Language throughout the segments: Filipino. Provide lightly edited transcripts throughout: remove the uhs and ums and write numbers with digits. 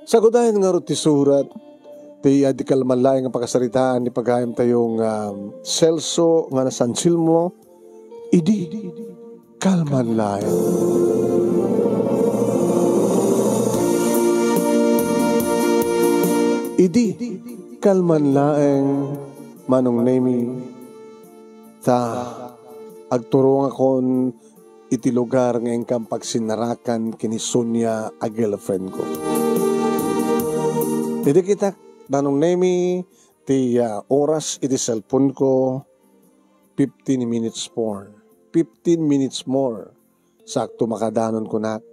Sagudahin nga ro ti surat, ti di kalmalayang ang pagkasaritaan ni paghayam tayong Celso nga na San Silmo, idi kalmalayang. Idi kalmalayang manong nemi ta agturong akon iti lugar nga ingkang pagsinarakan kini Sonia a girlfriend ko. Hindi kita manong nemi ti oras iti cellphone ko 15 minutes more. 15 minutes more. Sakto makadanon ko na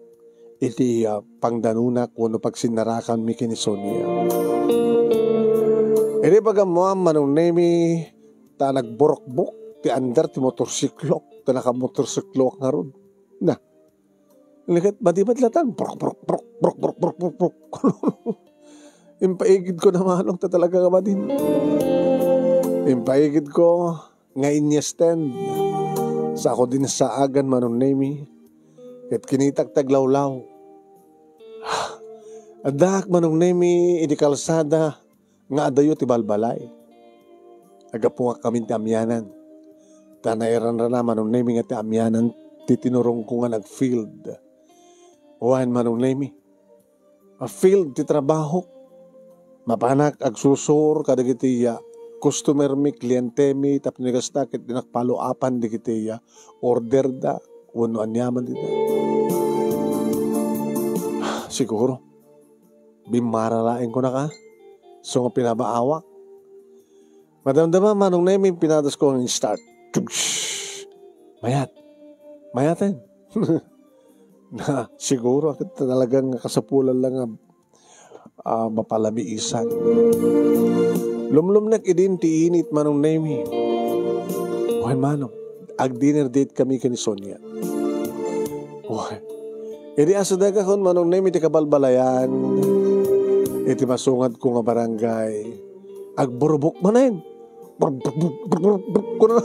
iti pangdanunak kuno pagsinarakan mi kini Sonia. Hindi bagamo manong nemi ta nagborokbok ti andar ti motorsiklok ta nakamotorsiklok nga ron. Na. Likat badibadlatan. Brok. Impaigid ko naman ta talaga nga madin. Impaigid ko nga inyesten. Sa ako din sa agan manong nemi. Kat kinitak taglawlaw. Adak manong nemi idi kalsada nga adayo ti balbalay. Agapunga kami ti amyanan. Tanairan na manong nemi nga ti amyanan ti tinurong ko nga nag-field. Uwan manong nemi. A field ti trabaho. Mapanak agsusur kadagiti customer mi, kliyente mi, tapos nagastakit dinakpalo-apan digiti order da. Uno anyaman dito. Siguro. Bimaralain ko na ka. So nga pinabaawak. Madamdama manong nemi pinadas ko ng start. Mayatin. Na siguro talagang kasapulan lang mapalamiisan. Lumlumnak idin ti init manong nemi. Buhay manong, ag-dinner date kami kani Sonia. Buhay. Idi asadaga kon manong nemi ti kabalbalayan. Iti masungad ko nga barangay. Agburubok manen. Ko na.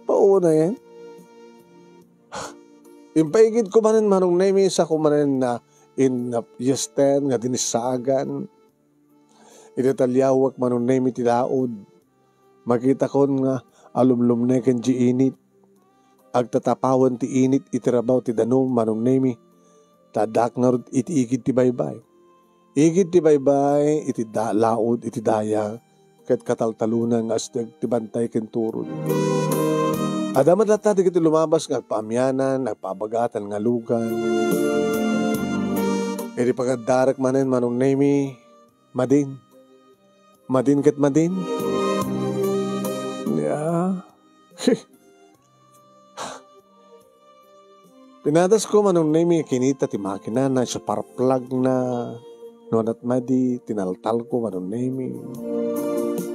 Pauna yan. Impaigid ko manen manong nemi sa kumanen na in yesten nga dinisagan. Italyawak manong nemi ti daod. Makita ko nga alumlumneken di init. Agtatapawan ti init itirabaw ti danum manong nemi. Tadak nga rin iti igid ti baybay. Igid ti baybay iti laod iti daya. Kat kataltalunan nga astig ti bantay kenturod. Adamat lata di kiti lumabas nga paamyanan, nagpabagatan nga lugan. Iti pagadarak manen manong nemi, madin. Madin ket madin. Pinadas ko manong nemi kinita ti makina na sa parplag na nonat madi, tinaltal ko manong nemi.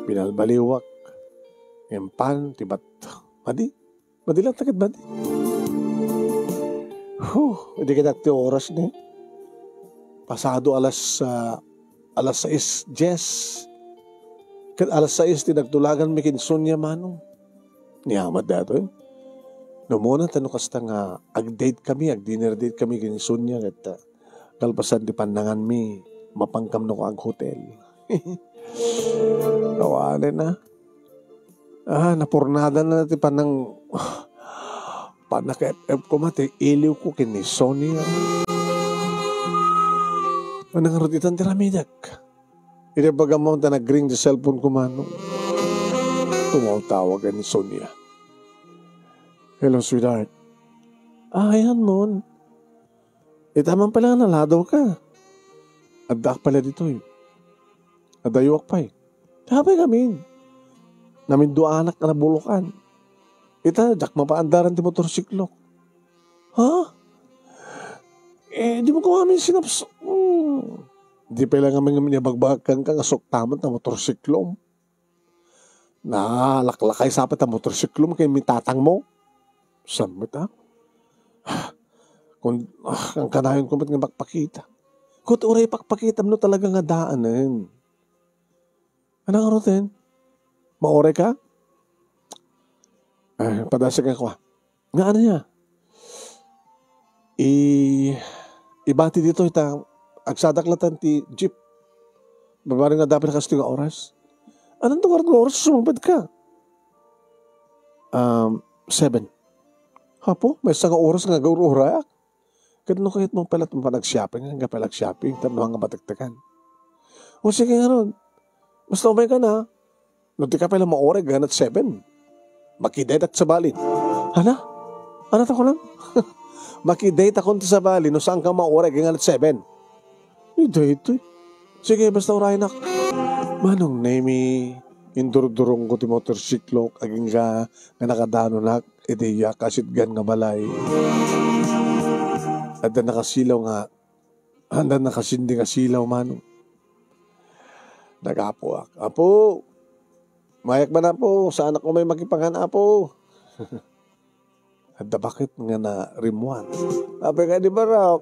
Pinalbaliwak. Empan, tibat. Madi. Madi lang takit madi. Hindi kita ti oras ni. Pasado alas 6:10. Kat alas 6 tinagtulagan mi kin Sonia manong. Niyamat dato eh. No muna tanong kasta nga ag-date kami, ag-dinner date kami kin Sonia kat kalpasan di pandangan mi mapangkam no ko ag hotel. Nawalin na. Napurnada na natin panang panaka-FF ko mati, iliw ko kini Sonia. Anang rutitan tiramidak. Iti bagamang ta nag-ring di cellphone ko manong. Tumawag ni Sonia. Hello, sweetheart. Ayan mo. Tamang pala naladaw ka. Adak pala dito eh. Adayuak pa eh. Habay kami. Namin dua anak na nabulukan. Jak mapaandaran ti motorsiklo. Ha? Di mo ko kami sinaps. Di pala kami bagbagan ka nga soktaman na motorsiklo. Laklakay sapat ang motorsiklo kay mitatang mo. Samit ha? Kung ang kanayon ko ba't nga bakpakita. Kung uray pakpakita mo talaga nga daanan. Anong arotin? Maore ka? Padasig ako. Nga ano niya? ibati dito ita agsadaklatan ti jeep. Babari nga dapat nakasto nga oras. Anong tungar nga oras sumabad ka? 7. Hapo, may isang oras nga gawurayak. Kadno kahit mong palat mong panag-shopping, nga palag-shopping, tamo nga batagtagan. O sige nga ron, basta umay ka na, nung di ka pala maoreg, ganat 7. Makidate at sa balin. Hala? Ano ko lang? Makidate ako sa balin, no saan ka maoreg, ganat 7. Ito. Sige, basta urayan ak. Manong nemi, indurudurong ko ti motorsiklo, aging nga nakadano na, ideya kasit gan nga balay. At na nakasilaw nga, handa nakasindi nga silaw manong. Nag-apo ak. Apo, mayak ba na po? Sa anak ko may makipangan, apo. At bakit nga na rimuan? Ape ka di ba raw?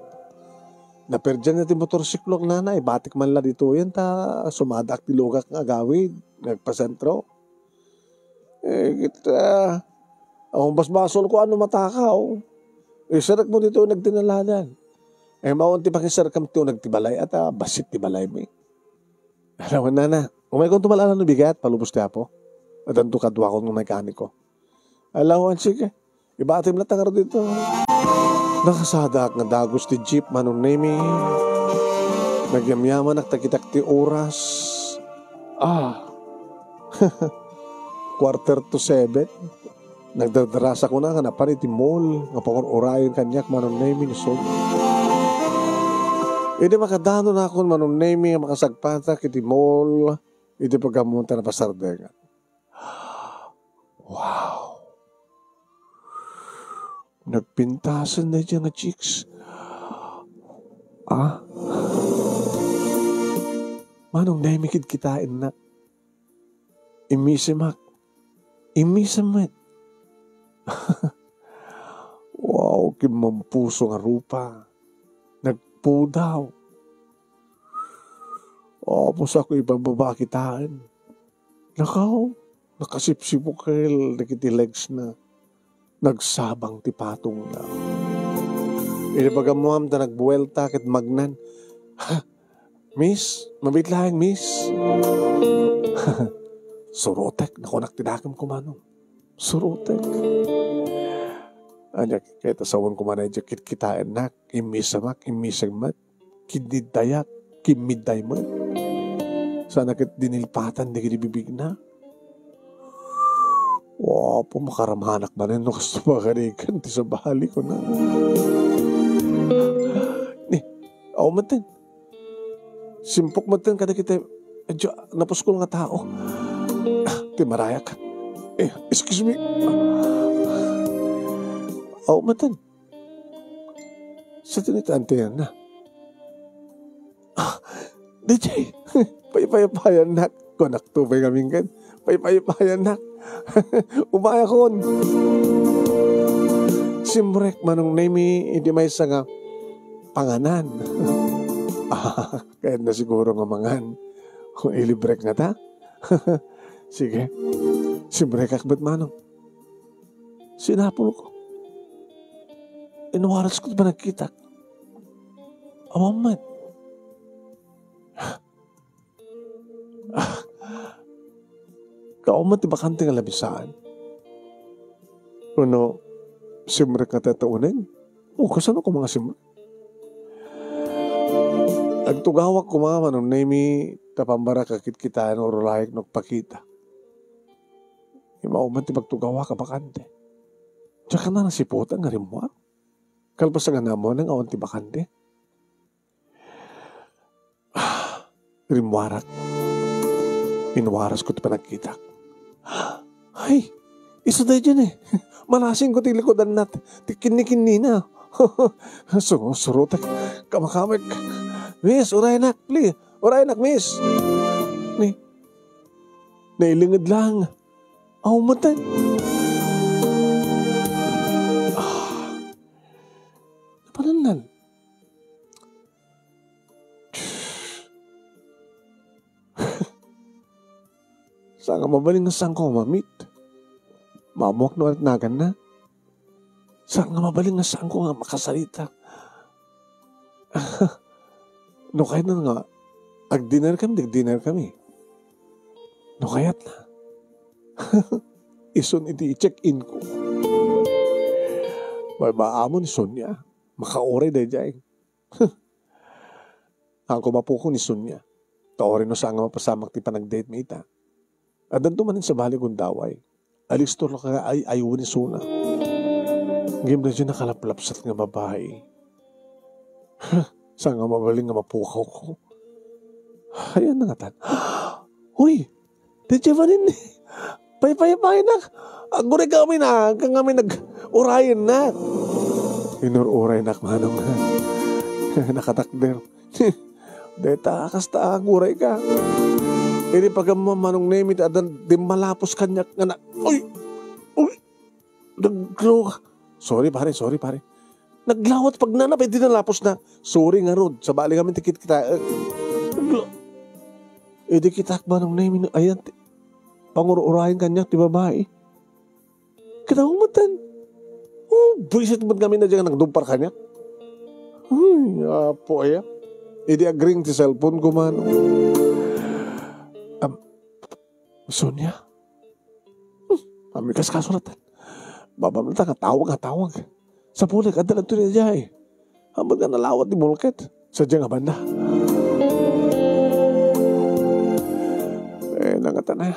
Naperdyan na ti motorsiklo ang nanay. Batik man la dito yan ta. Sumadak ti lugak nga gawid. Nagpasentro. Kita. Ang basbasol ko ano matakaw. Sarak mo dito nagtinaladan. Maunti pa kisarakam ito nagtibalay at basit tibalay mo. Alam mo na. Umay kong tumalaan ng bigat. Palubos niya po. At ang tukadwa ko ng mekaniko. Alam mo, sige. Ibatim na tangar dito. Nakasadak nga dagos ti jeep manong nemi. Nagyamyaman naktakitak ti oras. 6:45. Nagdadarasa ko na nga napari ti mall. Nga pangor-orayon kanyak manong nemi ni Sol. Hindi makadano na ako manong nemi nga makasagpata kiti mall. Hindi pagkamunta na pasardengan. Wow! Nagpintasan na dyan nga chicks. Manong nemi kitain na. Imisimak. Wow, kimampuso nga rupa. Nagpudaw. Pus ako ibang babakitaan. Nakasipsipukil, nakiti legs na. Nagsabang ti patong na. Inibagamuam ta nagbuwelta kit magnan. Miss, mabitlaang miss. Surotek, nakunak tinakam ko manong. Surotek. Anya, kahit asawan ko manay dyan, kitain nak, imisamak, imisagmat, kinidayak, kimidaymat. Sana kit dinilpatan, di kinibibig na. Wow, pumakaramanak ba na nung gusto makarikan, di sa bahali ko na. Matan. Simpok matan kada kita, napuskol nga tao. Di marayak. Excuse me. Matan. Sa tinitante yan na. DJ, payapayan nak. Konak tubay kaming kan. Payapayan nak. Umaya kon. Simrek manong nemi, hindi may nga panganan. Kahit na siguro nga mangan. Kung ilibrek nga ta. Sige. Simrek akbat manong. Sinapol ko. Inuwaras ko ba nagkita? Amaman. Kaumat ibakante nga labisaan. Ano, simrek nga tataunin? Kasano ko mga simrek? Agtugawak ko mga manong nemi tapambara kakit kita ng orlayag nagpakita. Imauman ti magtugawak ka bakante. Tsaka na nasiputan nga rin mo. Kalpas nga na mo ng awan ti bakante. Rimwarak. Inwaras ko ti panagkita. Ay, isa tayo dyan eh. Malasing ko ti likodan nat. Ti kinikin na. Surutak. Kamakamek. Miss, uray nak, please. Uray nak, miss. Nailingid lang. Matan. Napalanan. Saan nga mabaling nga saan ko mamit? Mamuak no at nagan na. Saan nga mabaling nga saan ko nga makasalita? No kahit na nga, ag-dinner kami. No kayat na. Ison iti i-check-in ko. May maamon ni Sonia. Makaoray day jay. Ako mapuko ni Sonia. Taorin no sa nga mapasamak ti panag-date mo ita. At danto manin sa bali kong daway. Alistor lo ka ay ayaw ni Suna. Game na dyan nakalaplapsat nga babae. Sa nga mabaling nga mapukaw ko. Ayan na nga tan. Uy! Dedya ba rin? Pay na. Agure kami na. Kami nag-urayan na. Inururay na manong na. Nakatakder. Deta, kasta aguray ka. Ini pag manong nemit adan di malapos kanyak nga na. Uy! Naglo. Sorry pare. Naglawat pag nanapay di nalapos na. Sorry nga rod. Sa bali kami tikit kita. Naglo. Di kita manong nemit. Ayan. Pangururahin kanyak di babae. Kinahumatan. Buisit mo kami na dyan nagdumpar kanyak. Ay, apo aya. Idi agring ti cellphone ko man. Sonia? Amikas kasuratan. Babamata nga tawag. Sa pulik, adalan to niya dyan. Hamad nga nalawat ni Mulket. Sadya nga banda. Nangatan na.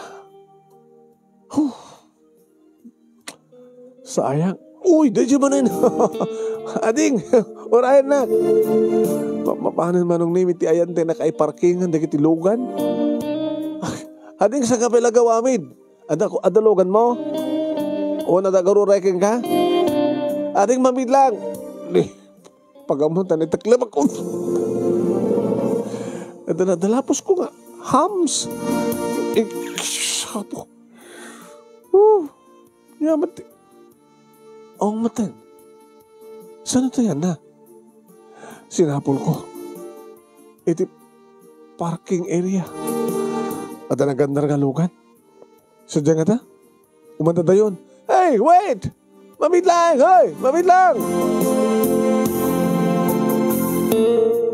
Sayang. Uy, dadya ba na yun? Ading, orayan na. Mapahanan manong nimit ti ayan te nakaiparkingan dagiti lugan. Ading sa kapila gawamid. Adalugan mo? O nadagarurekin ka? Ading mamid lang. Pagamuntan itaklab ako. Nadalapos ko nga. Hams. Sapo. Yamat. Oh, matan. Saan ito yan na? Sinapol ko. Iti parking area. At ang ganda ng lugan. Sadya nga ta? Umanda da yun. Hey, wait! Mamit lang! Hey, mamit lang!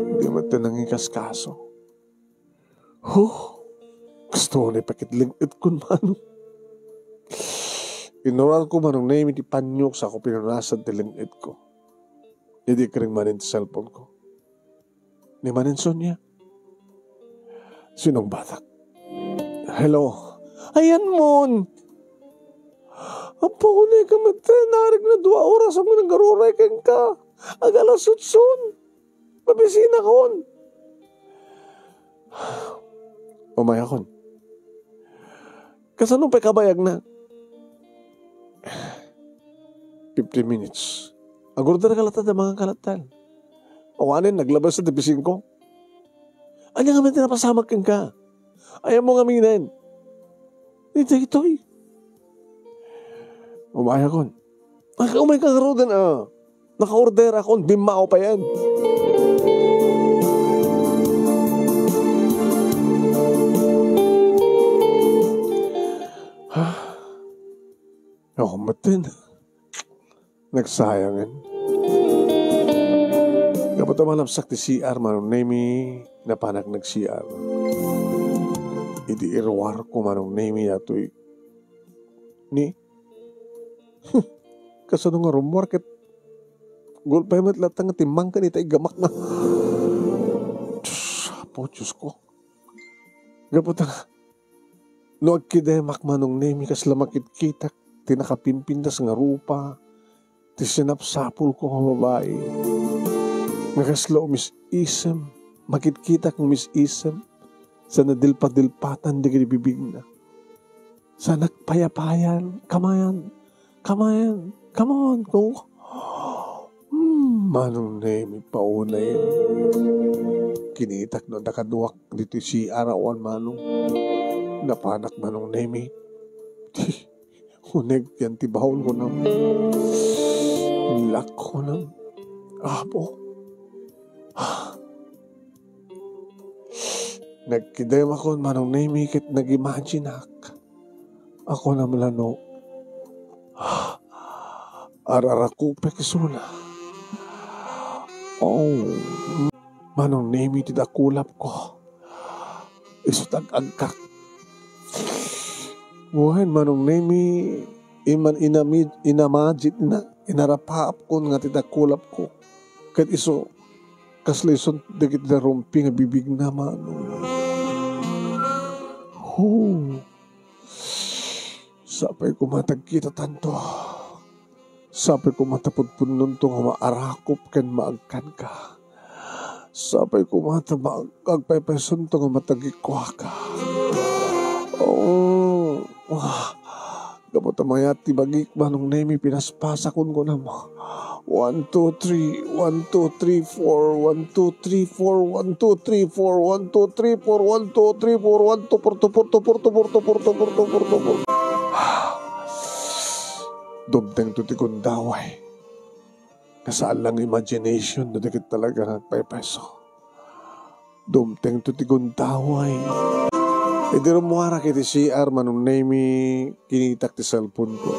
Hindi mo ito nangikas-kaso. Gusto ko na ipakitlingit ko man. Inural ko manong name iti panyok sa ako pinunasan tilingit ko. Hindi ka rin manin sa cellphone ko. Ni manin Sonia. Sinong batak? Hello? Ayan mon! Apo ko na ikamatay. Narig na 2 oras ako nag-arurekin ka. Agala sutsun. Mabisina kon. Umaya kon. Kasanong pa kabayag na? 50 minutes. Aguro na kalatan ng mga kalatan. Awanin, naglabas sa dipising ko. Anya nga man tinapasamak ka. Ayaw mo nga minin. Ito eh. Umaya kon. Umay kang rodan naka-order akong bimao pa yan. Ako matin. Nagsayangan. Kapag malapsak ti CR, manong nemi, napanak nag-CR. Idi irwar ko manong nemi yato'y ni kasano nga rumwarket gul pa yamat latang timang ka nita igamak na Diyos ko gapot nga no agkidemak manong nemi kas lamakit kitak tinakapimpindas nga rupa ti sinapsapul ko nga babae nga kasla umis-isem makit-kita kong umis-isem sa nadilpat-dilpatan di bibig na sa nagpayapayan come on kung manong nemi paunay kinitak no nakaduwak dito si arawan manong napanak manong nemi huneg yan tibahon ko ng lak ko ng apo nagkidem ako manong nemi kit nag-imagine ako na malano ararakupe kisuna Manong nemi tidakulap ko. Isutag agkak. Buhan manong nemi iman inamajit na inarapaap ko nga tidakulap ko. Kat iso kaslison dagit na rumpi nga bibig na manong. Sapay ko matagkita tanto. Sapay ko matapudpunon to nga maarakop kan maagkan ka. Sapay ko agpaypason to nga matagikwa ka. Kapot mayat tibagik manong nemi pinaspasakon ko na mo. 1, 2, 3, 1, 2, 3, 4, 1, 2, 3, 4, 1, 2, 3, 4, 1, 2, 3, 4, 1, 2, 3, 4, 1, 2, porto. Dumteng tutikon daway. Kasaan lang imagination na dikit talaga nagpaypeso. Dumteng tutikon daway. Hindi rin muara kiti CR manong nemi kinitak ti cellphone ko.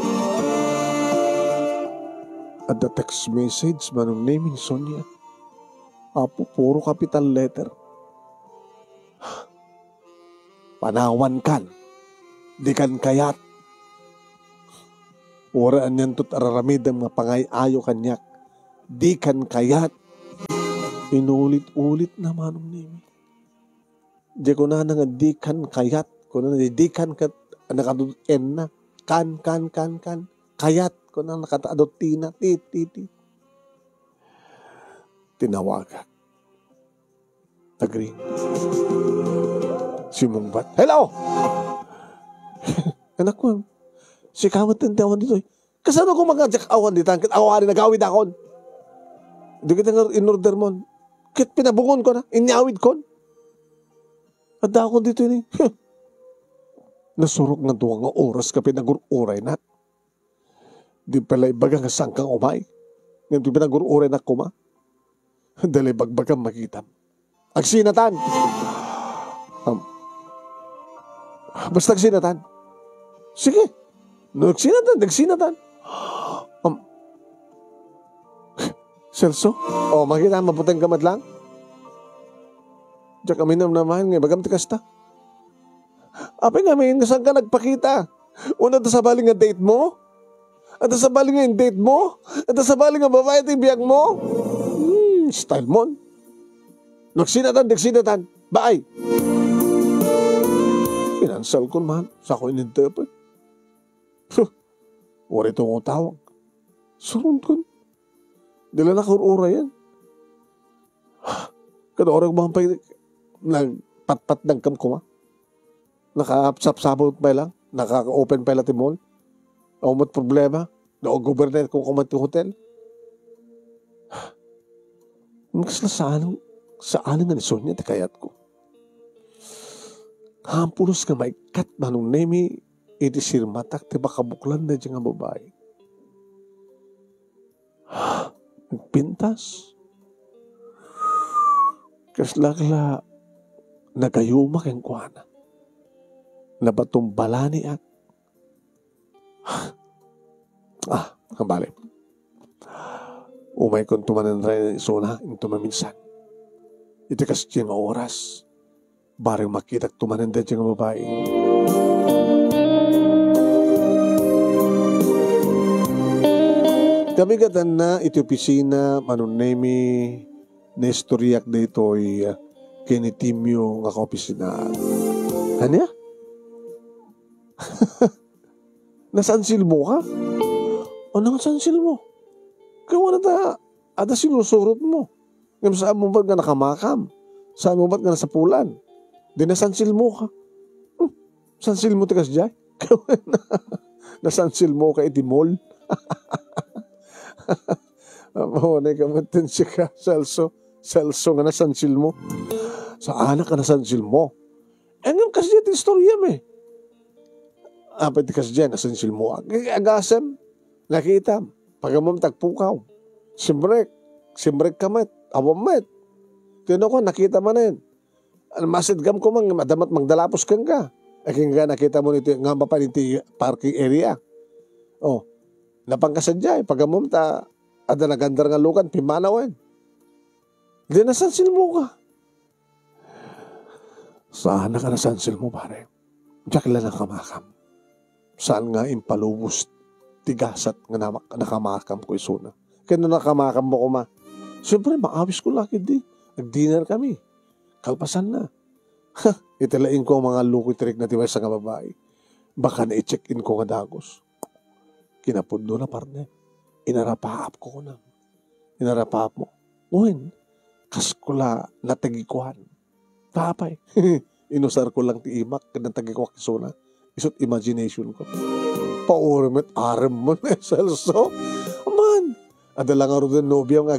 At the text message manong nemi ni Sonia. Apo, puro capital letter. Panawan kan. Di kan kayat. Oraan yan to't araramidam nga pangay-ayo kanyak. Di kan kayat. Inulit-ulit na manong nemi. Di ko na nga di kan kayat. Kung na di kan kat nakadud-en na. Kan. Kayat. Kung na nakataadot tina. Tit. Tinawagan. Nagring. Simungbat. Hello! Anak ko, si kamot ng tawan dito. Kasano ko mag-awan dito? Awan na nagawid akon. Hindi kita nga in-order mo. Kit pinabungon ko na. Inyawid ko. At ako dito ni. Nasurok na duwang nga oras ka pinagururay na. Di pala ibaga nga sangkang umay. Ngayon pinagururay na kuma. Dali bagbagang makita. Agsinatan. Basta agsinatan. Sige. Nagsinatan. Celso? Makita maputang kamat lang? Diyak kami naman nga, bagam tikas ta. Apay nga, may saan ka nagpakita? Una ta sa baling nga date mo? At sa baling nga yung date mo? At sa baling nga babae at ibiyag mo? Style mo. Nagsinatan. Bye! Pinansal ko man. Sa ako inintapin. Wari ito akong tawag. Surun ko. Dila na kaurura yan. Kada oras ko mga nagpatpat ng kamkuma. Naka-sapsabot pa lang. Naka-open pa lang ti mall. Umot problema. Na-governor kung kumat yung hotel. Magsala saan nga ni Sonia ti kayat ko. Hampulos nga may kat manong nemi iti sirmatak ti bakabuklan na dyan nga babae. Nagpintas. Kaslakla nagayuma keng kuana. Nabatumbalani at kambali. Umay kung tumanan rin isona yung tumaminsan. Iti kasi nga oras. Barang makita tumanan din yung babae. Kami gatan na iti opisina manunemi na istoryak na ito'y kinitimyo nga kaopisina. Ano? Nasansil mo ka? O nasansil mo? Kaya wala ta, ada sinusurot mo. Ngayon saan mo ba't nga nakamakam? Saan mo ba't nga nasapulan? Di nasansil mo ka. Sansil mo tikas dyan? Nasansil mo ka iti mall? Maunay ka matensi ka, Celso. Celso nga nasansil mo. Sa anak ka nasansil mo. Ngayon kasi dyan istorya me. Pwede kasi dyan nasansil mo. Agasem. Nakita. Pagamam tagpukaw. Simbrek kamet. Awamet. Tino ko, nakita man yan. Masidgam ko mang madamat magdalapos kang ka. Aking nga nakita mo nito nga pa niti parking area. Napangkasadya. Pagamam ta ada nagandar nga lukan, pimanawan. Di nasansil mo ka. Saan na ka nasansil mo, pare? Diyak lang ang kamakam. Saan nga impalubos, tigasat nga nakamakam ko isuna. Kaya nung nakamakam mo ko ma, siyempre maawis ko laki di. Nag-dinner kami. Kalpasan na. Italain ko ang mga lukitrik na tiway sa nga babae. Baka na-check-in ko nga dagos. Kinapundo na partner. Inarapaap ko na. Inarapaap mo. Uwin, kaskula natagikuhan. Tapay. Inusar ko lang ti imak. Kanatagi ko kisuna. Isot imagination ko. Paurimit, aram mo na selso. Man, adala nga rin nobya nga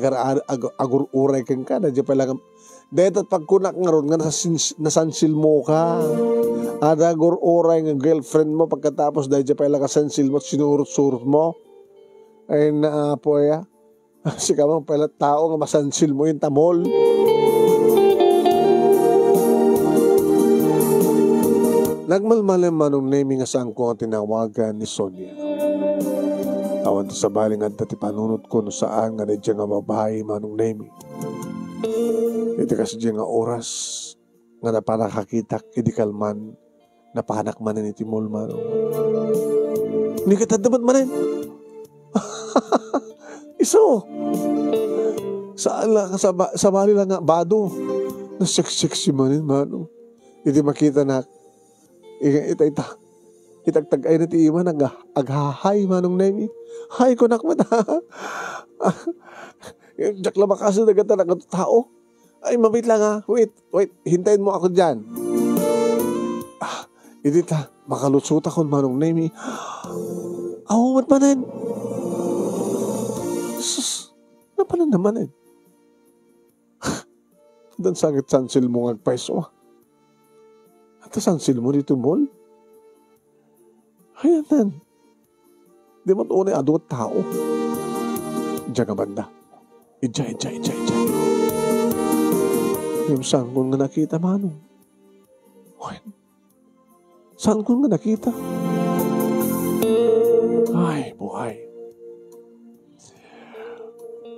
agur-uray kang ka. Nadya pala nga. Dahil at pagkunak nga rin nga nasansil mo ka. Ada agur-uray nga girlfriend mo pagkatapos dahil dya pala kasansil mo at sinurot-surot mo. Ay na po ya. Si kamang pala tao nga masansil mo yung tamol. Nagmalmalim manong naming asang ko ang tinawagan ni Sonia. Awan to sa baling at dati panunod ko no saan nga na dyan nga babae manong naming. Ito kasi dyan nga oras nga na panakakitak idikal man na panak man ni Timol manong. Hindi ka tadabat manin. Iso. Sa bali lang nga bado. Na sexy manin manong. Hindi makita na itagtagay na ti iman aghahay manong nemi. Hay ko nakmat ha. Diyak lang makasa na gata ng tao. Ay mabait lang ha. Wait. Hintayin mo ako dyan. Hindi ta. Makalutsut ako manong nemi. Awamat manin. Sus. Napanan naman eh. Dan sakit sansil mo ngagpaiso. At sansil mo dito mol? Ayan nan. Di mo tunay adot tao. Diyan ka banda. Ija. Yung saan ko nga nakita manong? Saan ko nga nakita? Ay, buhay.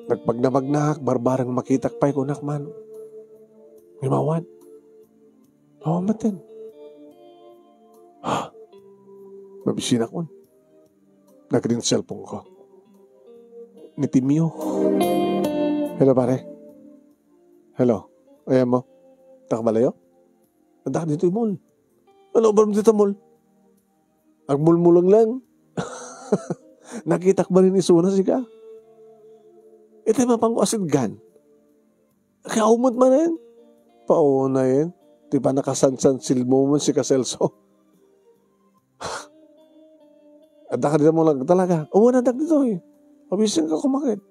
Nagpagnamagnak, barbarang makitak pa'y kunak manong. Imawan. Matin. Mabisin ako. Nagring cellphone ko. Ni Timio. Hello, pare. Hello. Ayan mo. Takabalayo? Nanda ka dito yung mall. Ano ba dito mall? Agmulmulang lang. Nakitak ba rin isuna si ka? Ito yung mapang-asid gan. Kaya umot man na yan. Pauna yan. Di ba nakasansansil mo man si Kaselso? Ada ka dito mo lang talaga. Nadag dito eh. Pabisin ka kumakit.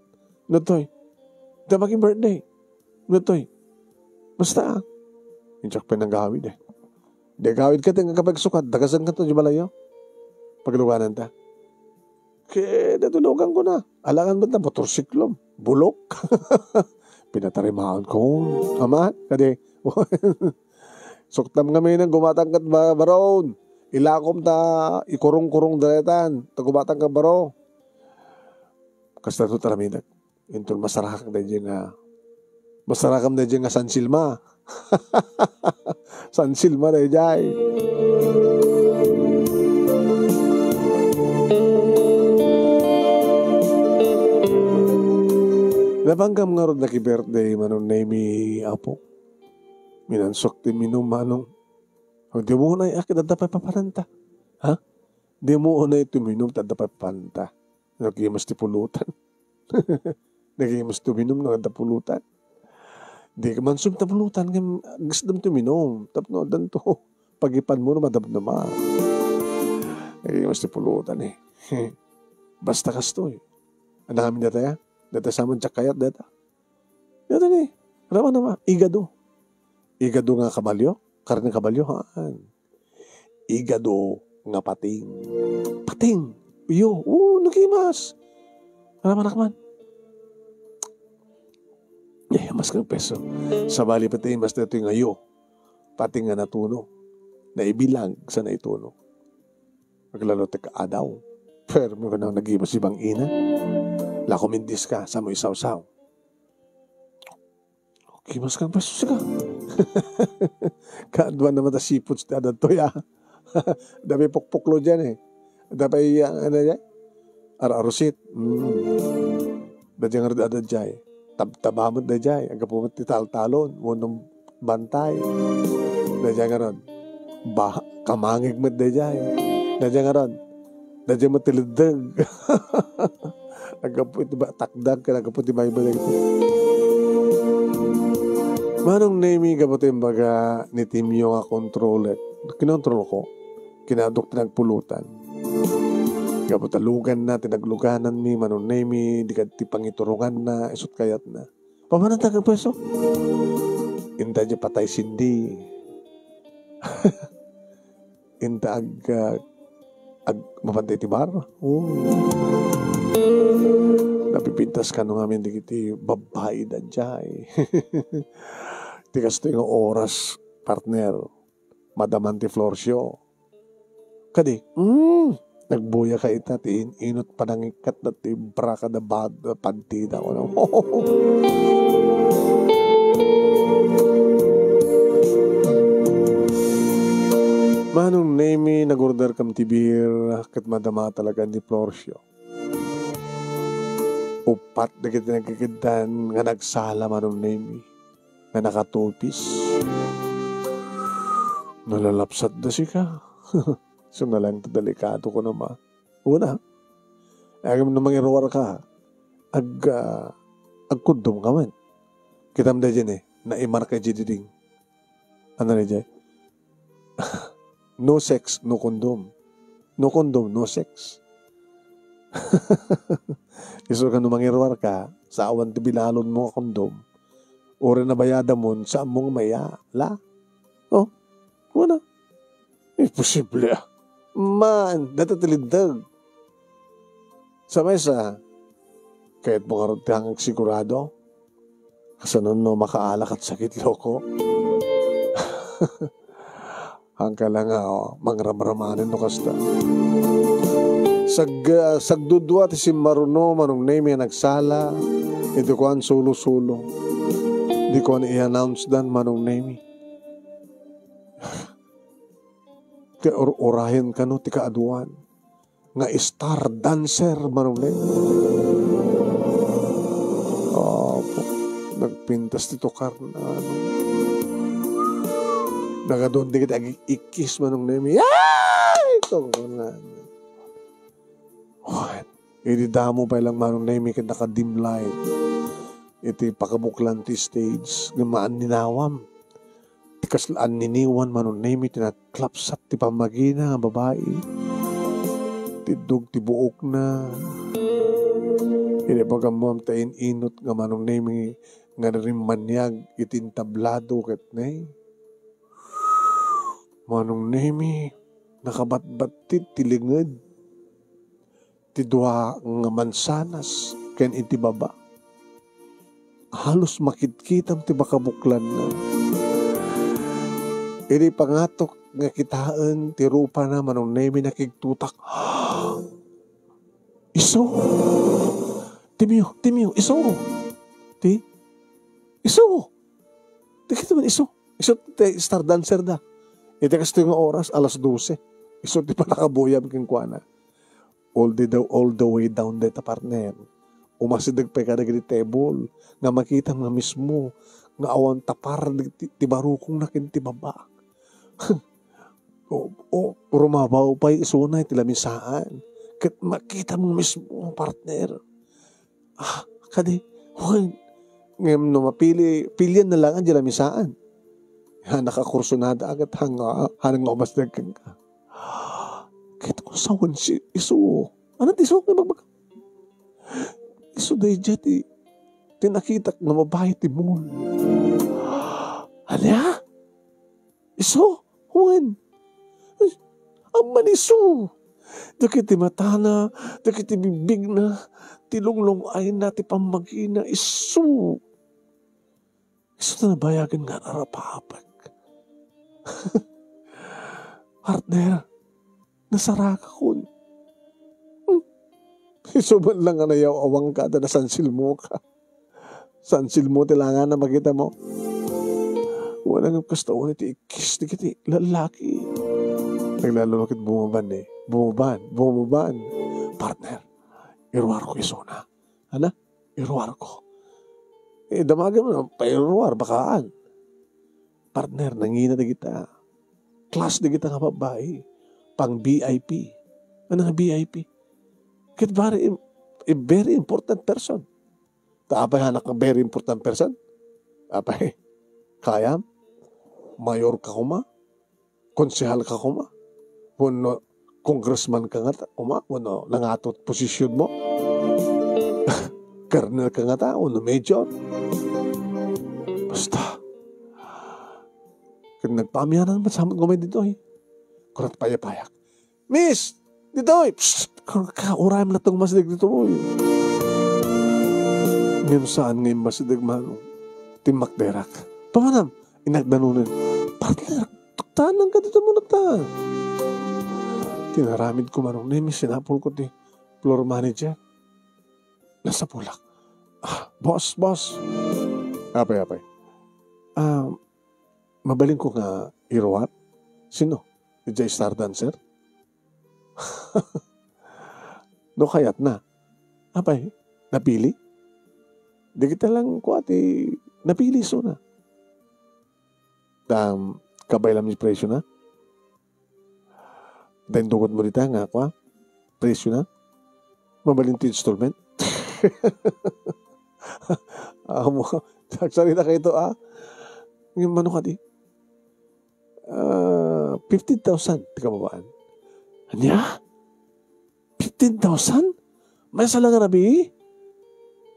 Nutoy. Ito maging birthday. Nutoy. Basta yung tsak pinanggawid eh. Di gawid ka tinga kapag sukat. Dagasan ka to di balayo. Pagluwanan ta. Kaya natulugan ko na. Alangan ba na motorsiklom? Bulok. Pinatarimahan ko. Ama, kadi. Suktam kami nang gumatang kat baron. Ilakom ta, ikurong-kurong daletan. Tagubatang ka baro. Kasta ito talamidag. Intol masarakam na dyan nga. Masarakam na dyan nga sansilma. Sansilma na dyan. Nabanggam nga ron na ki-birthday manong name apo. Minansok ti minum manong. Di mo na akit at dapat paparanta. Ha? Di mo na ito minum at dapat paparanta. Nagkimas ti pulutan. Nagkimas ti minum na pulutan. Di ka man sumta pulutan. Gasdam ti minum. Tapno dan to. Pagipan mo na madab naman. Nagkimas ti pulutan eh. Basta kasto eh. Anahamin data ya? Data saman tsakayat data. Data ni. Raman naman. Igado. Igado nga kabalyo. Karne kabalyo haan. Igado nga pating. Pating. Iyo. Nakimas. Raman nakman. Mas kang peso. Sa bali pati mas na ito yung ayo. Pating nga natuno. Na ibilang sa naituno. Maglalo ka adaw. Pero mo ka nang nag-ibas ibang ina. Lakomindis ka sa mo isaw-saw. Kimas kang peso siya. Kaadwan naman ta seafoods ti adan to ya. Dami pukpuklo dyan eh. Dami ano dyan? Ararusit. Dadyang adan dyan. Tabamot da dyan. Aga pumat ti taltalon. Munong bantay. Dadyang aron. Kamangig mat da dyan. Dadyang aron. Dadyang matilidag. Aga po iti ba takdag. Aga po iti Bible ito. Manong name kabuti baga ni Timyo nga controller. Kinontrol ko. Kinadok tinagpulutan. Kaputalugan na, tinagluganan mi, manong name, di ka tipangiturungan na, isot kayat na. Pamanan tagang pweso? Inta di patay sindi. Inta ag mapantay ti bar. Oh. Napipintas ka nung amin di kiti babae da jay. Tikas to yung oras, partner. Madaman ti Florcio. Kadi, nagbuya ka ita, ti inot pa nang ikat na ti braka na pantida ko na. Manong name nag-order kam ti beer, kat madama talaga ni Florcio. Upat na kita nagkikidan nga nagsala manong name nga nakatupis. Nalalapsat na siya. So na lang delikado ko naman. Una, agam namang iruwar ka. Agkundom ka man. Kitam da dyan eh. Naimar ka dyan. Ano na dyan? No sex, no condom. No condom, no sex. Iso ka namang iruwar ka. Sa awan tibilalon mo kondom. Ora na bayada mo sa among maya. La? Oh, wala. Imposible ah. Man, datatilidag. Sa mesa, kahit mo karutihang sigurado, kasanon no makaalak at sakit loko. Hangka lang nga, mangramramanin no kasta. Sagdudwa ti si Maruno, manong name nagsala, ito ko ang sulo-sulo. Di ko ang i-announce dan manong name. Kaya orahin ka no, ti kaaduan. Nga star dancer, manong name. Nagpintas ti tukar na ano. Nagadon di kita ikis manong name. Yay! Ito ko na. Ididamo pa ilang manong name kita naka-dim light. Iti pakabuklan ti stage. Gamaan ninawam. Tikaslaan niniwan manong name tinaklapsat ti pamagina nga babae. Tidog ti buok na. Hindi pagamam tayin inot nga manong name nga rimanyag itintablado ket nay. Manong name nakabatbat ti tilinged. Ti duha nga mansanas ken iti baba. Halos makitkitam ti bakabuklan na. Ini pangatok nga kitaan ti rupa na manong name nakigtutak. Iso. Timiyo, iso. Iso. Kita man iso. Iso ti star dancer da. Iti kasto yung oras, alas 12. Iso ti palakabuyam king kuana. All the way down deta partner. Umasidag pa ka na gini table. Nga makita nga mismo. Nga awan tapar ti barukong nakin ti baba. Rumabaw pa yung isunay ti lamisaan. Kat makita mo mismo partner. Kadi, ngayon no pilihan na lang ang di lamisaan. Nakakursunada agad hanang umasdag kang ka. Kita ko sawan si iso. Ano ti iso? Iso dahi dyan ti tinakitak na mabahay ti mul. Ano? Iso? Juan? Aman iso. Dakiti mata na, dakiti bibig na, tilunglong ay na ti pamagina. Iso. Iso na nabayagan nga narapapag. Partner, nasaraka ko. Iso man lang nga nayaw awang ka, nasansil mo ka. Saan silmo tilangan na makita mo? Wala nga kastawan iti ikis di kiti lalaki. Naglalulokit bumaban eh. Bumaban. Partner, iruwar ko isuna. Hala? Iruwar ko. Damagan mo, pa-iruwar, bakaan. Partner, nangina na kita. Class na kita nga babae. Pang VIP. Ano nga VIP? Kit very important person. Taapay hanak ka very important person? Apay, kaya? Mayor ka kuma? Konsehal ka kuma? Wano, congressman ka nga kuma? Wano, nangatot posisyon mo? Colonel ka nga ta? Wano, major? Basta. Kaya nagpamyanan naman sa amin gumay dito eh. Kurat payapayak. Miss! Dito eh! Psst! Kauray mo na itong masidig dito mo eh. Ngayon saan ngayon masidig man? Timak derak. Pamanam, inagdanunan. Partner, tuktanan ka dito mo nagtaan. Tinaramid ko manong name, sinapol ko ti floor manager. Nasa pulak. Boss. Apay. Mabaling ko nga iruwat. Sino? Jay Star Dancer? No kayat na. Apay, napili? Di kita lang ko ati napili so na. Kabay lang yung presyo na. Dahil tukot mo dita nga ko presyo na. Mabaling ti installment. Sagsalita kayo ito yung mano ka di. 15,000 di ka mabaan. Anya? 15,000? May sa lang rabi?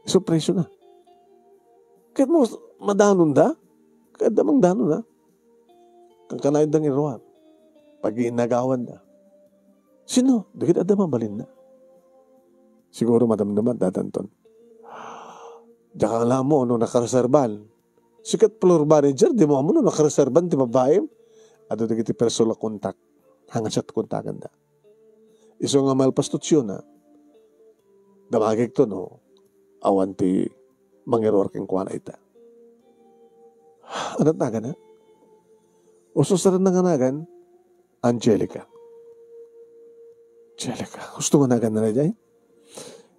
So presyo na. Kahit mo madanon da? Kahit damang danon na. Kang kanayod ng iruwan. Pag inagawan na. Sino? Dikit adamang balin na. Siguro madamdaman dadanton. Diyan lang mo, no, nakareserban. Sikat floor manager, di mo no, nakareserban, di babae. Ato di kiti personal kontak. Hangat siya kontakan da. Iso nga malpastutsyon na. Damagig to, no. Awan ti mangiror keng kuwana ita. Anat naga na? Uso sa rin nanganagan, Angelica. Gusto nga nagan na dyan?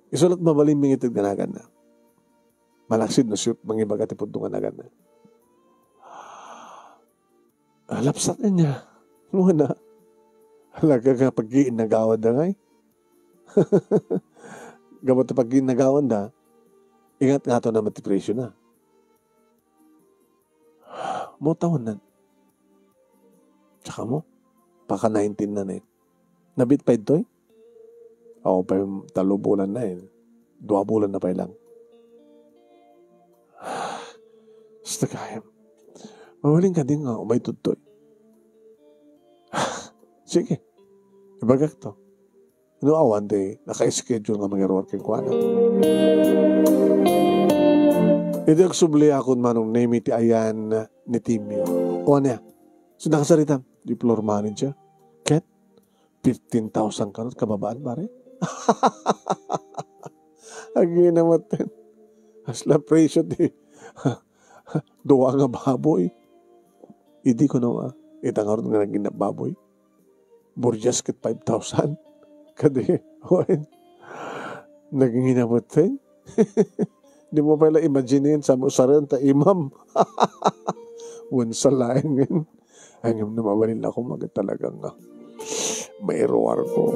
Isulat mabaling mingitid ganagan na. Malaksid na shoot, mangibagat ipundungan nagan na. Lapsat na niya. Muna. Halaga ka pag-iinagawan da ngay. Gamot na pag-iinagawan da, ingat nga ito na matipresyo na. Mo taon na. Tsaka mo, paka 19 na na eh. Nabit pa ito eh. Ako pa yung 3 bulan na eh. 2 bulan na pa lang. Basta kaya. Mawaling ka din nga, umay tutoy. Sige. Ibagak to. Ano awan day, naka-schedule nga mga working ko ano. Ito yung subli ako manong name iti ayan ni Timio. O ano ya? So nakasarita, di floor manager. Ket, 15,000 kanot kababaan pare. Agi naman ten. Asla presyo di. Duwa nga baboy. Hindi ko naman. Itangarot nga naging na baboy. Burjas ket 5,000. Kadi, huwain. Naging hinamot ten. Di mo pala imagine sa musaran ta imam. Unsa laing yun. Hanggang namabalin ako talagang may ruwar ko.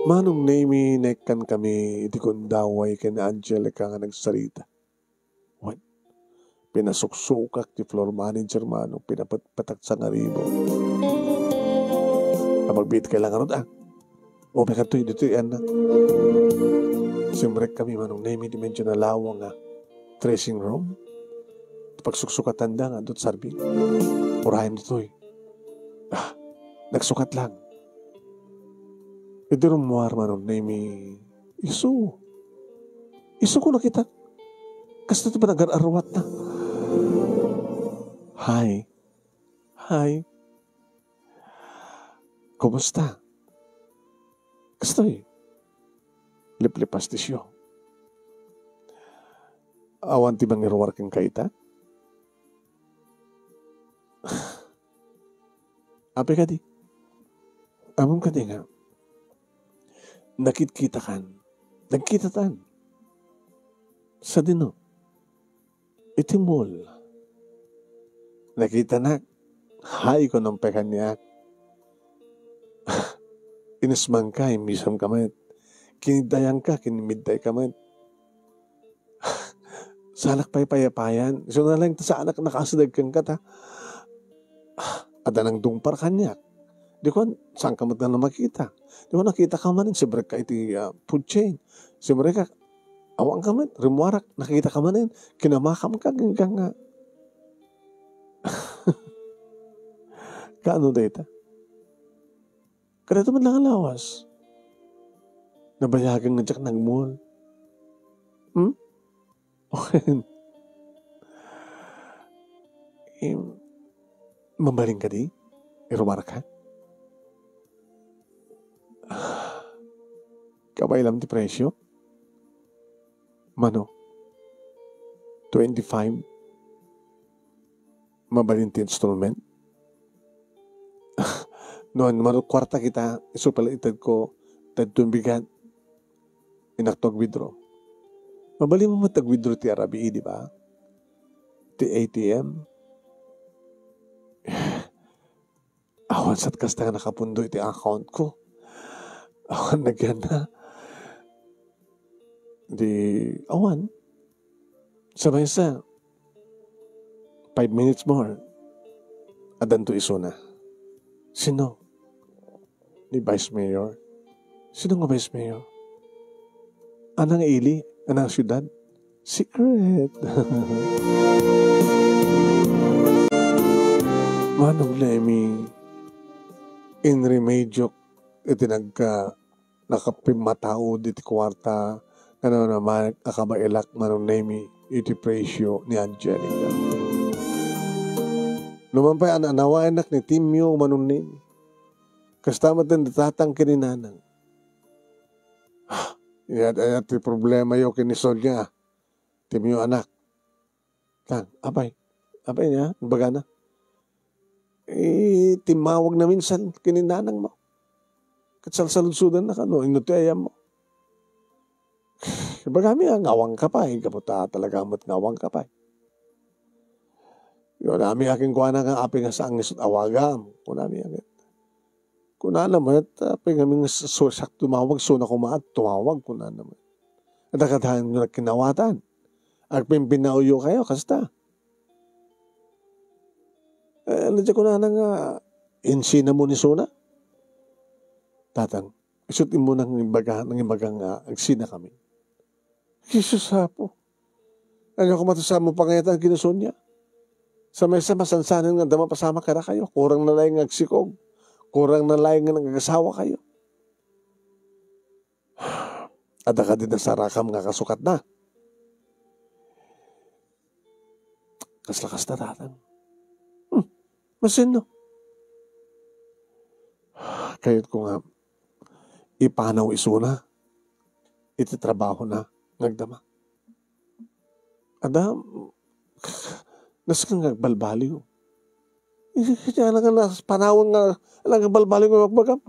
Manong name nekkan kami iti kundaway kina Angelica nga nagsarita. What? Pinasuksukak ti floor manager manong pinapatpatak sa ngaribo. Magbit kailangan ron o may katoy dito yan na. Simbrek kami manong name medyo na lawang dressing room. Pagsuksukatan da nga doon sarbi. Urahin dito eh. Nagsukat lang. Ito rin muwar manong name iso ko nakita. Kasi ito pa nag-arwat na. Hi. Kumusta? Gusto eh. liplipas tisyo. Awan ti bang irwar kang kaita? Ape ka di? Amon ka di nga. Nakikita kan. Nagkita tan. Sa dino. Itimol. Nakita na. Hay ko ng pekan niya. Inismang ka, imisam ka man. Kinidayang ka, kinimiday ka man. Salak pa'y payapayan. So na lang sa anak nakasadag kang kata. Ada nang dungpar kanya. Di ko, saan ka na makita? Di ko nakita ka man, siyempre ka iti food chain. Siyempre ka, awang ka man, rimuarak, nakita ka man, kinamakam ka, hanggang nga. Kaano data? Kada man lang alawas. Nabayagang na dyak ng mall. Okay. Mambaling ka di? Irumara ka? Kabailam di presyo? Mano? 25? Mabalin ti installment? Noon, kwarta kita, isupala itag ko, tagtumbigan, inaktog withdraw. Mabali mo matag-withdraw ti Arabi, di ba? Ti ATM. Awan sa't kasta nga nakapundo iti account ko. Awan nagyan na. Di, awan. Sabay sa, 5 minutes more. Adan to iso na. Sino? Ni Vice Mayor. Sino nga Vice Mayor? Anang ili? Anang syudad? Secret. Manong Lemmy, in remedyo, iti nakapimatao diti kwarta, ano naman, akabailak Manong Lemmy, iti presyo ni Angelica. Lumampay, anawa anak ni Timyo, Manong Lemmy. Kastamat din datang kininanang. At problema yung kinisol niya. Timyo anak. Kang, apay niya, baga na. Timawag na minsan kininanang mo. Katsalsaludsudan na ka, no? Inutayam mo. Baga mi, ngawang ka pa. Kaputa talaga mo't ngawang ka pa. Yun, nami aking kuha na nga api nga sa angis at awagam. Kunami agad. Kuna naman, at pingaming sak tumawag, so na kumaat, tumawag, kuna naman. At akatahan nyo na kinawatan. At pimpinauyo kayo, kasta. Nandiyan ko na nga, insina mo ni Suna. Tatang, isutin mo ng ibagang agsina kami. Jesus hapo. Ano ko matasama pangyatan kinusun niya? Sa mesa masansanan nga dama pasama kara kayo. Kurang na lang agsikog. Kurang na lang nga nag-asawa kayo. Ada ka din na sarakam nga kasukat na. Kaslakas na tatang. Masin no. Kayot ko nga, ipanaw isuna. Ititrabaho na. Nagdama. Ada, nasa kang balbaliw. Kaya lang nga panawon nga, alang balbaliw nga magbagam.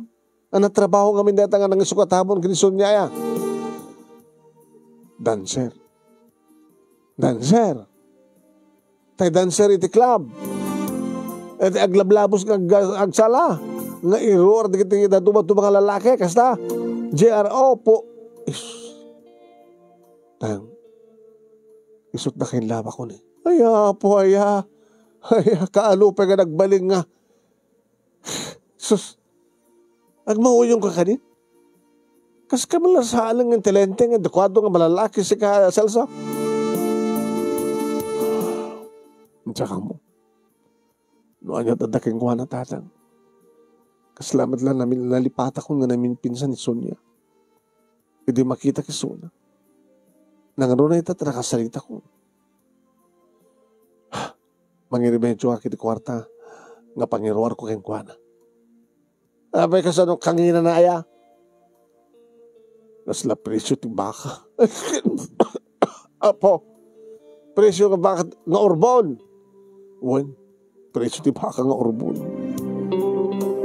Ang natrabaho nga mindata nga nang isukatabon, kinison niya ya. Dancer. Tay dancer iti club. At aglablabos nga agsala. Nga iroor, di kita tuba-tuba nga lalaki, kasta. JRO po. Tang. Isot na kain laba ko ni. Aya po, aya. Aya, kaalupe nga nagbaling nga. Sus. Agmauyong ka kanin. Kas ka malasalang ng talente nga dekwado nga malalaki si ka Celso. Tsaka mo. Noon niya tadaking kuha na tatang. Kasalamat lang namin nalipata ko nga namin pinsan ni Sonia. Hindi makita ki Sona. Nangano na ita nakasalita ko. Mangiribedyo ka kiti kwarta nga pangiruar ko kayong kuha na. Abay ka sa kangina na aya. Nasla presyo ti baka. Apo, presyo nga baka nga urbon. Wen, presyo ti baka nga urbon.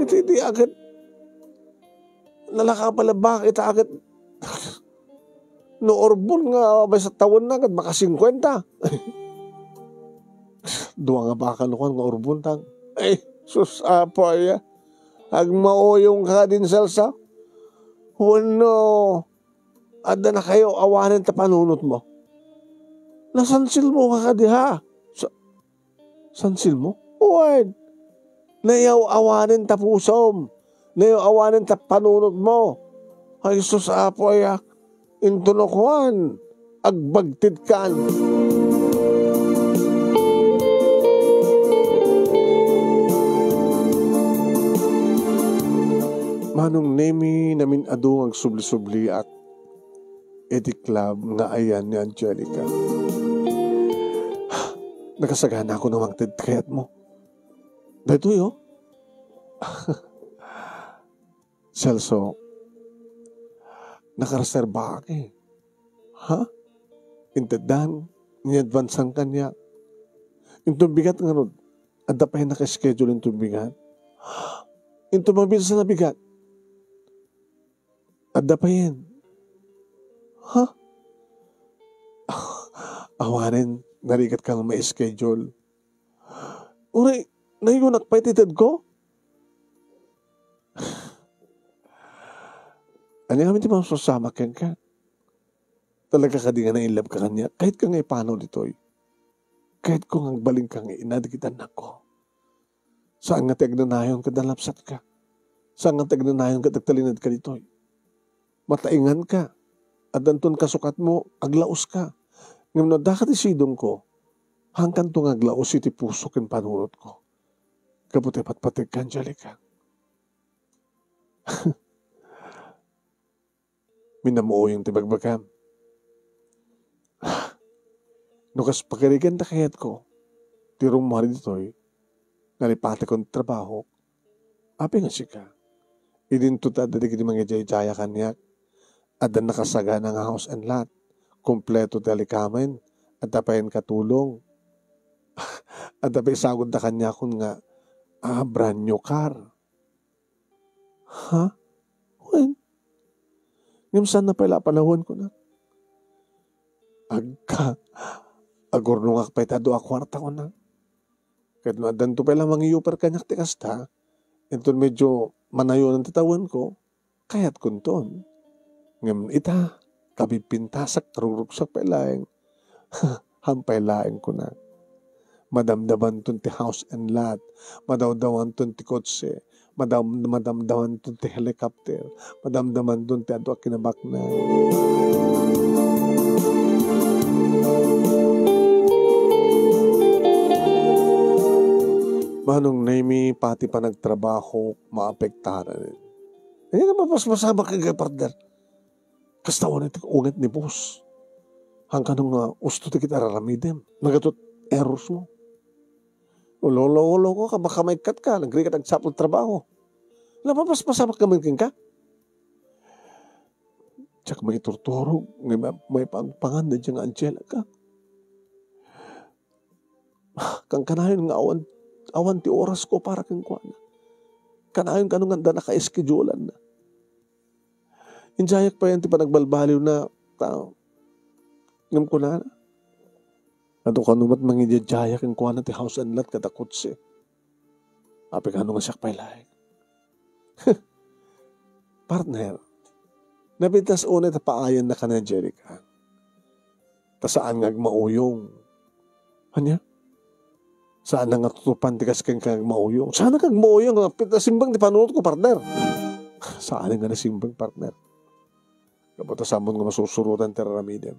Ito di agad. Nalaka pala baka ito agad. No urbon nga may sa tawon na agad baka 50. Dua nga baka no nga urbon tang. Ay, sus apo ya. Ag mauyong ka din salsa. Wano, ada na kayo awanin ta panunot mo. Nasansil mo ka diha. Sansil mo? Uwan. Nayaw awanin ta pusom. Nayaw awanin ta panunot mo. Ay sus apo ya. Intunokuan. Agbagtid kan. Manong nemi namin adung ang subli-subli at etiklab nga ayan ni Angelica. Nakasagana ako namang tidkayat mo. Dito yo. Celso, nakareserba ka eh. Ha? Intadan, ni-advance ang kanya. Intong bigat nga ron, at dapat nakaschedule intong bigat. Intong mabilis na bigat. At dapayin. Ha? Awanin, narigat kang may schedule. Uray, nayunak pa ititid ko? Ano kami di masasama kang ka? Talaga ka di nga na-inlove ka kanya. Kahit ka nga ipano dito'y. Kahit kung ang baling kang inadikitan ako. Saan nga tiagnanayon ka dalapsat ka? Saan nga tiagnanayon ka tagtalinad ka dito'y? Mataingan ka. At danton kasukat mo, aglaos ka. Ngayon na dakat isidong ko, hangkan tong aglaos iti puso kin panunod ko. Kabuti patpatig ka, Angelica. Minamuo yung tibagbagam. Nukas pagkarigan na kayat ko, tirong mo rin dito'y, nalipate kong trabaho, api nga sika. Idintuta dati kiti mga jaya kanyak, at dan nakasaga ng house and lot, kompleto telekamen, at tapayin katulong. At tapay sagod na kanya kung nga, brand new car. Ha? When? Ngayon saan na pala panahon ko na? Agurno nga pa itado akwarta ko na. Kahit na danto pala mangyupar kanyak tikas ta, ito medyo manayo ng tatawan ko, kayat kunton. Ngayon ita, kabipintasak, taruruksak palaeng, hampay laeng ko na. Madamdaman ton ti house and lot, madawdawan ton ti kotse, madamdaman ton ti helicopter, madamdaman ton ti adwa kinabak na. Manong nami pati pa nagtrabaho, maapektaran. Hindi na mapasmasama kagay partner. Kastawan ito unget ni boss. Hanggang nung usto ti kita raramidem. Nagatot errors mo. Ulo ko ka, baka may kat ka. Nagri ka nagsapol trabaho. Napapasmasama ka man ka. Tsak may turturog. May pangpangan na dyan nga Angelica. Kang kanayon nga awan ti oras ko para kang kuwana. Kanayon ka nung nga naka-schedulean na. Injayak pa yan ti panagbalbaliw na tao. Ngam ko na. Ato ka numat mangidyajayak ang kuha na ti house and lot katakot si. Api ka nung siyak pailahin. Partner, nabitas unay ta paayan na ka na Angelica. Ta saan nga mauyong. Hanya? Saan nga tutupan ti kas kang mauyong? Saan nga mauyong? Simbang ti panunod ko, partner. Saan nga nasimbang, partner? Kapag samon nga masusurutan ti raramidem.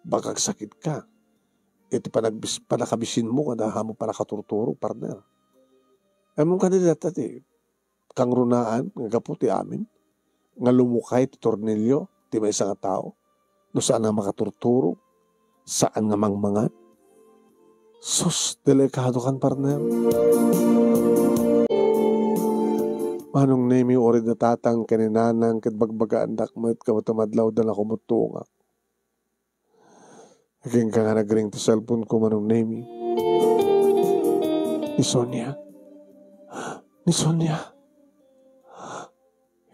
Bakag sakit ka. Ito panakabisin mo kada mo panakaturturo, partner. Among kandidat ati, kang runaan, nga gaputi amin, nga lumukay ti tornilyo, ti may isang tao, no saan nga makaturturo, saan nga mangmangan. Sus, delikado kan, partner. Manong nemi ori natatang kaninanang ket bagbagaan dakmet kamatamadlaw dala ko mutunga. Aking ka nga nagring ti cellphone ko manong nemi. Ni Sonia. Ni Sonia.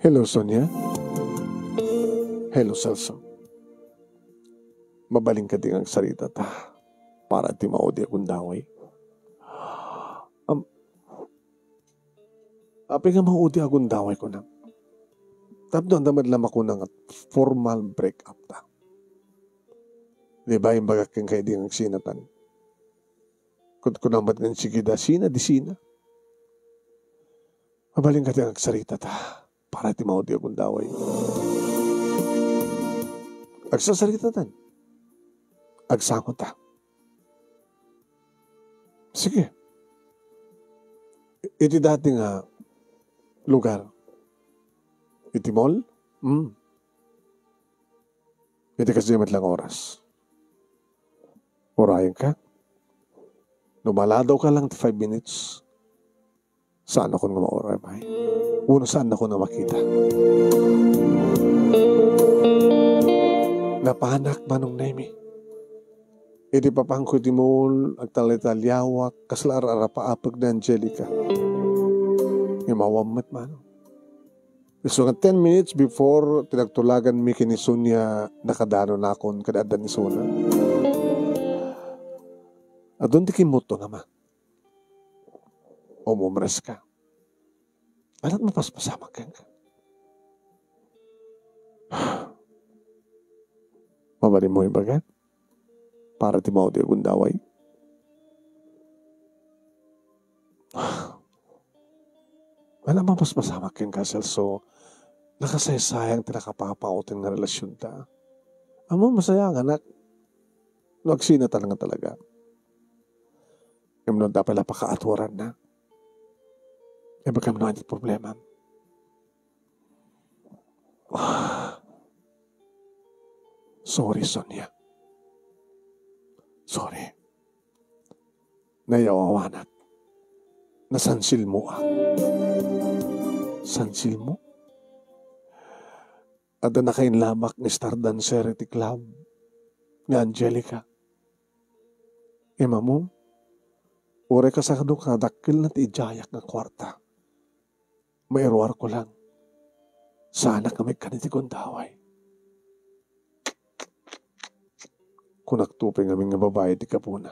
Hello, Sonia. Hello, Celso. Mabaling ka din ang sarita ta para ti maudi akong daway. Api nga maudi akong daway ko na. Tapos damad lam ako ng formal breakup ta. Di ba yung bagak kang kaya din ang sinatan? Kung kunamat ng sigida, sina di sina. Mabaling ka din ang sarita ta para ti maudi akong daway. Agsasarita tan. Agsamo ta. Sige. Iti dati nga lugar. Iti mall? Iti kasi lang oras. Orayan ka. Numaladaw ka lang 5 minutes. Saan ako nga maoray, may? Uno, saan ako na makita? Napanak manong nemi. Iti papangko di mall, agtalitaliyawak, kaslara paapag na Angelica. Imawamat man. So nga 10 minutes before tinagtulagan mi kini Sonia nakadano na akon kadaadan ni Sona. Adun ti kimuto naman. Umumres ka. Alat mapaspasama ka. Mabali mo ibagat para ti maudi akong daway. Alam mo, mas masama kang kasal, so nakasaysayang tinakapapautin nga relasyon ta. Amo, masaya nga anak. Nagsina talaga. Yung nun dapat lang pakaatwaran na. E baka mo na problema. Sorry, Sonia. Sorry. Nayawawanak. Nasansil mo ah. Sansil mo? Ada na kain lamak ni Star Dancer iti club ni Angelica. Ima mo, ure ka sa kadakil na ti ijayak ng kwarta. Mairuar ko lang. Sana kami kaniti kong daway. Kung nagtuping aming nga babae di kapuna.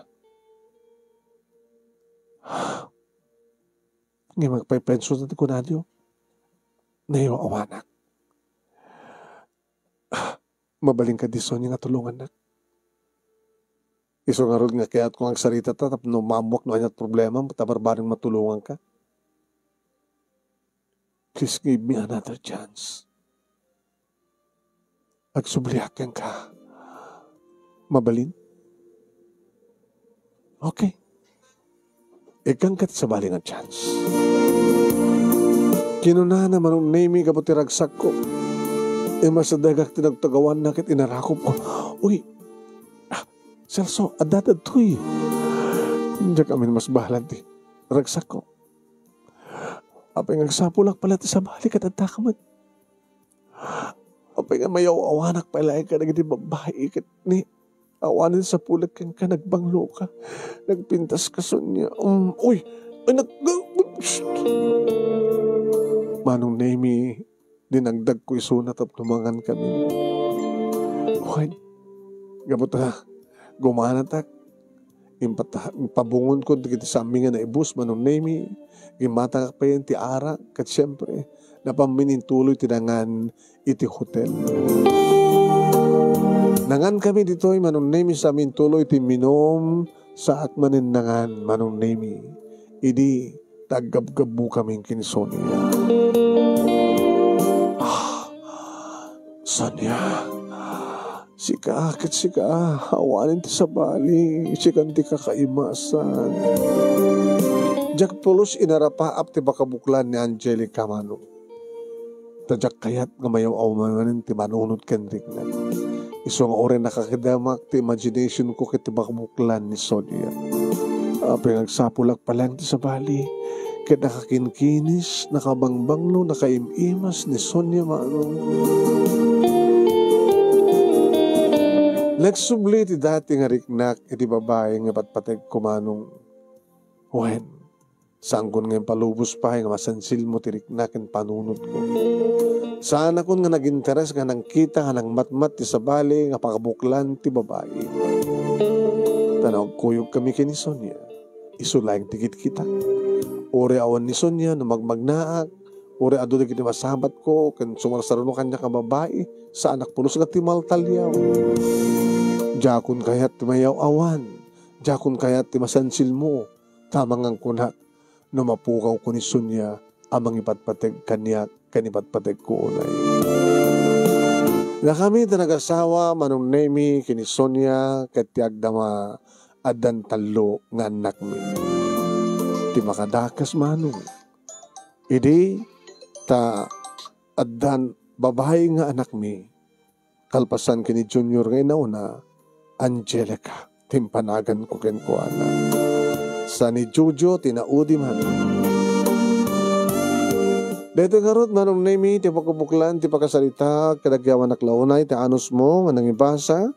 Ngayon magpay-penso natin ko na diyo. Nayo awanak. Mabaling ka di Sonia nga tulungan na. Iso nga rin nga kaya't kung ang sarita ta, tap no mamwak no anyat problema, tabarbaring matulungan ka. Please give me another chance. Agsubliakan ka. Mabalin? Okay. Ikang kat sa baling ang chance. Kinunahan naman ang naming kaputiragsak ko. Masadagak tinagtagawan na kit inarakop ko. Uy, Celso, adatad to'y. Hindi kami mas bahalan ti. Ragsak ko. Apay nga sapulak pala ti sa balik at adakaman. Apay nga mayaw awanak pala ka nagiti babae ikat ni awanin sa pulag kang ka nagbanglo ka. Nagpintas ka Sonia. Uy, anak. Manong Nemi, dinagdag ko isunat at tumangan kami. Okay. Gabot na. Gumanatak. Impabungon ko dito sa aming na ibus manong Nemi. Gimata pa yan ti ara. Kat siyempre, napaminintuloy tinangan iti hotel. Nangan kami dito ay manong Nemi sa amin tuloy ti minom sa akmanin nangan manong Nemi. Idi taggab-gabu kaming kinsonia. Sonia, sika, hawanin ti sa bali, sikan ti kakaimasan. Jak tulos inarapaap ti bakabuklan ni Angelica Mano. Tadyak kayat nga mayaw awmanganin ti manunod kenrik na. Iso nga ore nakakidamak ti imagination ko kiti bakabuklan ni Sonia. Pingagsapulak pa lang ti sa bali. ket nakakinkinis, nakabangbangno, nakaimimas ni Sonia manong. Nagsubli ti dati nga riknak iti babae nga patpateg kumanong. Wen, sangkon nga palubos pa nga masansil mo ti riknak ang panunod ko. Sana kun nga nag-interes nga nang kita nga nang matmat ti sabali nga pakabuklan ti babae. Tanaw kuyog kami kini Sonia. Isulayang tigit kita. Ore awan ni Sonia na magmagnaak. Ore ado na kiti masabat ko kan sumarsaruno kanya ka babae sa anak pulos nga ti maltalyaw. Jakun kayat ti mayaw awan. Jakun kayat ti masansil mo. Tamang ang kunat. No mapukaw ko ni Sonia amang ipatpateg kanya kanipatpateg ko unay. Na kami na nag-asawa manong nemi kini Sonia ket ti agdama adan talo nga anak mi. Ti makadakas manong. Idi ta adan babae nga anak mi. Kalpasan kini Junior nga inauna, Angelica, timpanagan ko ken ko ana. Sa ni Jojo tinaudi man. Dito karot manong nemi ti pagkubuklan ti pagkasalita kadagyawan naklaunay ti anos mo nga nangibasa.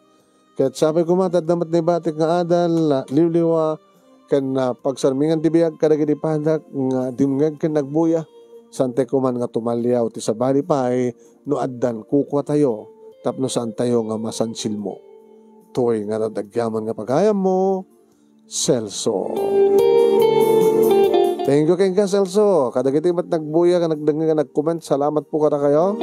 Ket sabay kumatad damat ni batik nga adal liwliwa ken pagsarmingan ti biag kadagiti padak nga dimngeg ken nagbuya. Sante kuman nga tumalyaw ti sabali pay no addan kukwa tayo tapno saan tayo nga masansil mo. Toy nga nadagyaman nga pagayam mo, Celso. Thank you kay ka Celso. Kadagiti mat nagbuya ka nagdanga ka nag-comment. Salamat po kada kayo.